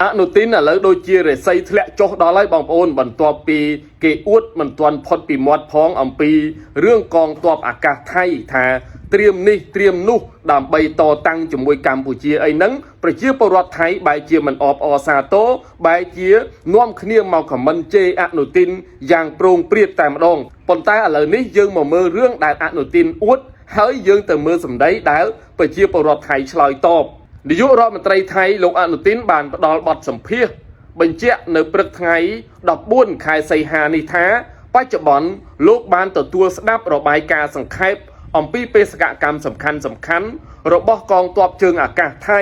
អនុទីនឥឡូវដូចជារិស័យធ្លាក់ចុះដល់ហើយបងប្អូនបន្ទាប់ពីគេអួតមិនទាន់ផុតពីមាត់ផងអំពីរឿងកងទ័ពអាកាសថៃថាត្រៀមនេះត្រៀមនោះដើម្បីតតាំងជាមួយកម្ពុជាអីហ្នឹងប្រជាពលរដ្ឋថៃបែរជាមិនអបអរសាទរបែរជានាំគ្នាមកខមមិនជេរអនុទីនយ៉ាងប្រងព្រាតតែម្ដងប៉ុន្តែឥឡូវនេះយើងមកមើលរឿងដែលអនុទីនអួតហើយយើងទៅមើលសម្ដីដែលប្រជាពលរដ្ឋថៃឆ្លើយតបនាយករដ្ឋមន្ត្រីថៃលោកអនុទីនបានផ្ដល់បទសម្ភាសន៍បញ្ជាក់នៅព្រឹកថ្ងៃ14ខែសីហានេះថាបច្ចុប្បន្នលោកបានទទួលស្ដាប់របាយការណ៍សង្ខេបអំពីបេសកកម្មសំខាន់ៗរបស់កងទ័ពជើងអាកាសថៃ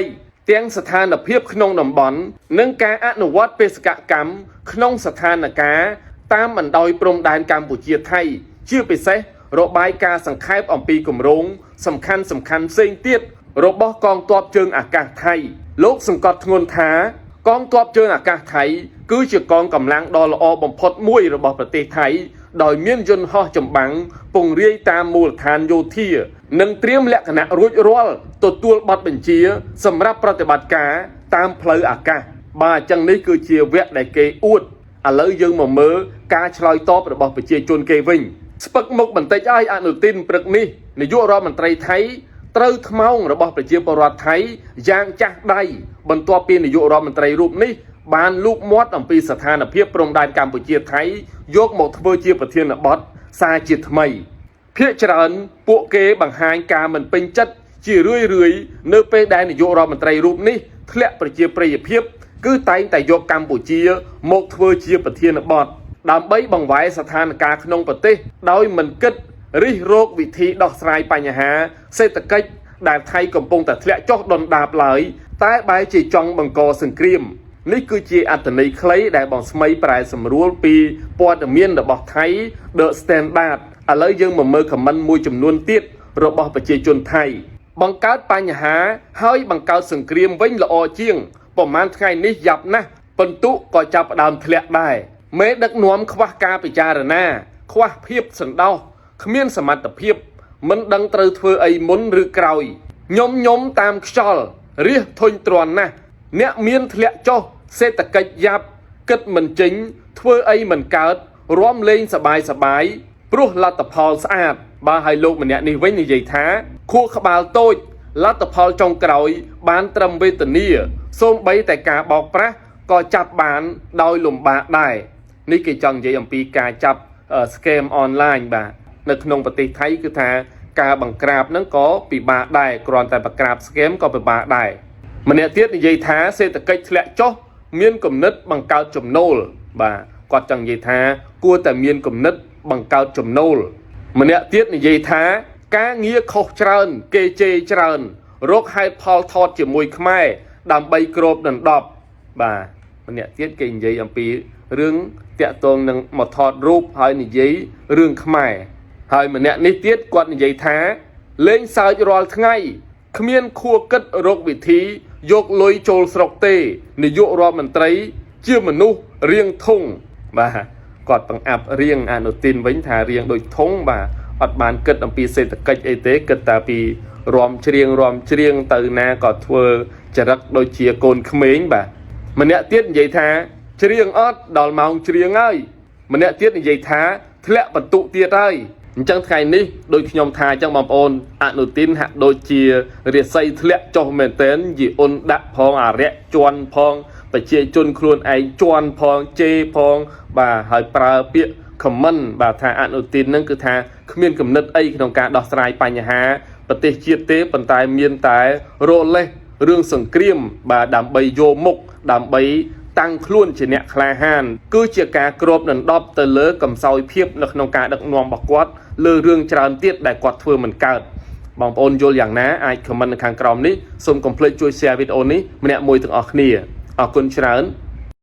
ទាំងស្ថានភាពក្នុងតំបន់និងការអនុវត្តបេសកកម្មក្នុងស្ថានភាពតាមបណ្ដោយព្រំដែនកម្ពុជាថៃជាពិសេសរបាយការណ៍សង្ខេបអំពីគម្រោងសំខាន់ផ្សេងទៀតរបស់កងទ័ពជើងអាកាសថៃលោកសង្កត់ធ្ងន់ថាកងទ័ពជើងអាកាសថៃគឺជាកងកម្លាំងដ៏ល្អបំផុតមួយរបស់ប្រទេសថៃដោយមានយន្តហោះចម្បាំងពង្រាយតាមមូលដ្ឋានយោធានិងត្រៀមលក្ខណៈរួចរាល់ទទួលបទបញ្ជាសម្រាប់ប្រតិបត្តិការតាមផ្លូវអាកាសបាទអញ្ចឹងនេះគឺជាវគ្គដែលគេអួតឥឡូវយើងមកមើលការឆ្លើយតបរបស់ប្រជាជនគេវិញស្ពឹកមុខបន្តិចឲ្យអនុទីនព្រឹកនេះនាយករដ្ឋមន្ត្រីថៃត្រូវថ្មោងរបស់ប្រជាពលរដ្ឋថៃយ៉ាងចាស់ដៃបន្ទាប់ពីនាយករដ្ឋមន្ត្រីរូបនេះបានលូកមាត់អំពីស្ថានភាពព្រំដែនកម្ពុជាថៃយកមកធ្វើជាប្រធានបទសារជាថ្មីភាគច្រើនពួកគេបង្ហាញការមិនពេញចិត្តជារឿយនៅពេលដែលនាយករដ្ឋមន្ត្រីរូបនេះធ្លាក់ប្រជាប្រិយភាពគឺតែងតែយកកម្ពុជាមកធ្វើជាប្រធានបទដើម្បីបង្វែរស្ថានភាពក្នុងប្រទេសដោយមិនគិតរិះរកវិធីដោះស្រាយបញ្ហាសេដ្ឋកិច្ចដែលថៃកំពុងតែធ្លាក់ចុះដុនដាបឡើយតែបែរជាចង់បង្កសង្គ្រាមនេះគឺជាអត្ថន័យខ្លីដែលបងស្មីប្រែសម្រួលពីព័ត៌មានរបស់ថៃ The Standard ឥឡូវយើងមកមើលខមមិនមួយចំនួនទៀតរបស់ប្រជាជនថៃបង្កើតបញ្ហាហើយបង្កើតសង្គ្រាមវិញល្អជាងប្រហែលថ្ងៃនេះយ៉ាប់ណាស់បន្ទុកក៏ចាប់ផ្ដើមធ្លាក់ដែរមេដឹកនាំខ្វះការពិចារណាខ្វះភាពសន្តោសគ្មានសមត្ថភាពមិនដឹងត្រូវធ្វើអីមុនឬក្រោយញតាមខ្យល់រាសធុញទ្រាន់ណាស់អ្នកមានធ្លាក់ចុះសេដ្ឋកិច្ចយ៉ាប់គិតមិនចេញធ្វើអីមិនកើតរំលេងសបាយព្រោះលទ្ធផលស្អាតបើឲ្យលោកម្នាក់នេះវិញនិយាយថាខួរក្បាលតូចលទ្ធផលចុងក្រោយបានត្រឹមវេទនាសូម្បីតែការបោកប្រាស់ក៏ចាប់បានដោយលំបាកដែរនេះគេចង់និយាយអំពីការចាប់ scam online បាទនៅក្នុងប្រទេសថៃគឺថាការបង្ក្រាបហ្នឹងក៏ពិបាកដែរគ្រាន់តែបង្ក្រាប scam ក៏ពិបាកដែរម្នាក់ទៀតនិយាយថាសេដ្ឋកិច្ចធ្លាក់ចុះមានគំនិតបង្កើតចំណូលបាទគាត់ចង់និយាយថាគួរតែមានគំនិតបង្កើតចំណូលម្នាក់ទៀតនិយាយថាការងារខុសច្រើនគេជេរច្រើនរកហេតុផលថតជាមួយខ្មែរដើម្បីគ្របដណ្ដប់បាទម្នាក់ទៀតគេនិយាយអំពីរឿងតាក់ទងនឹងមកថតរូបហើយនិយាយរឿងខ្មែរហើយម្នាក់នេះទៀតគាត់និយាយថាលេងសើចរាល់ថ្ងៃគ្មានខួរគិតរកវិធីយកលុយចូលស្រុកទេនាយករដ្ឋមន្ត្រីជាមនុស្សរៀងធុងបាទគាត់បង្អាប់រៀងអនុទីនវិញថារៀងដូចធុងបាទអត់បានគិតអំពីសេដ្ឋកិច្ចអីទេគិតតែពីរំច្រៀងទៅណាក៏ធ្វើចរិតដូចជាកូនក្មេងបាទម្នាក់ទៀតនិយាយថាច្រៀងអត់ដល់ម៉ោងច្រៀងហើយម្នាក់ទៀតនិយាយថាធ្លាក់បន្ទុកទៀតហើយអញ្ចឹងថ្ងៃនេះដូចខ្ញុំថាអញ្ចឹងបងប្អូនអនុទីនហាក់ដូចជារាសីធ្លាក់ចុះមែនទែនយីអ៊ុនដាក់ផងអរិយជន់ផងប្រជាជនខ្លួនឯងជន់ផងជេរផងបាទហើយប្រើពាក្យ comment បាទថាអនុទីនហ្នឹងគឺថាគ្មានគំនិតអីក្នុងការដោះស្រាយបញ្ហាប្រទេសជាតិទេប៉ុន្តែមានតែរលេសរឿងសង្គ្រាមបាទដើម្បីយកមុខដើម្បីតាំងខ្លួនជាអ្នកក្លាហានគឺជាការគ្របដណ្ដប់ទៅលើកំសោយភាពនៅក្នុងការដឹកនាំរបស់គាត់លើរឿងច្រើនទៀតដែលគាត់ធ្វើមិនកើតបងប្អូនយល់យ៉ាងណាអាចខមមិននៅខាងក្រោមនេះសូមកុំភ្លេចជួយ share វីដេអូនេះម្នាក់មួយទាំងអស់គ្នាអរគុណច្រើន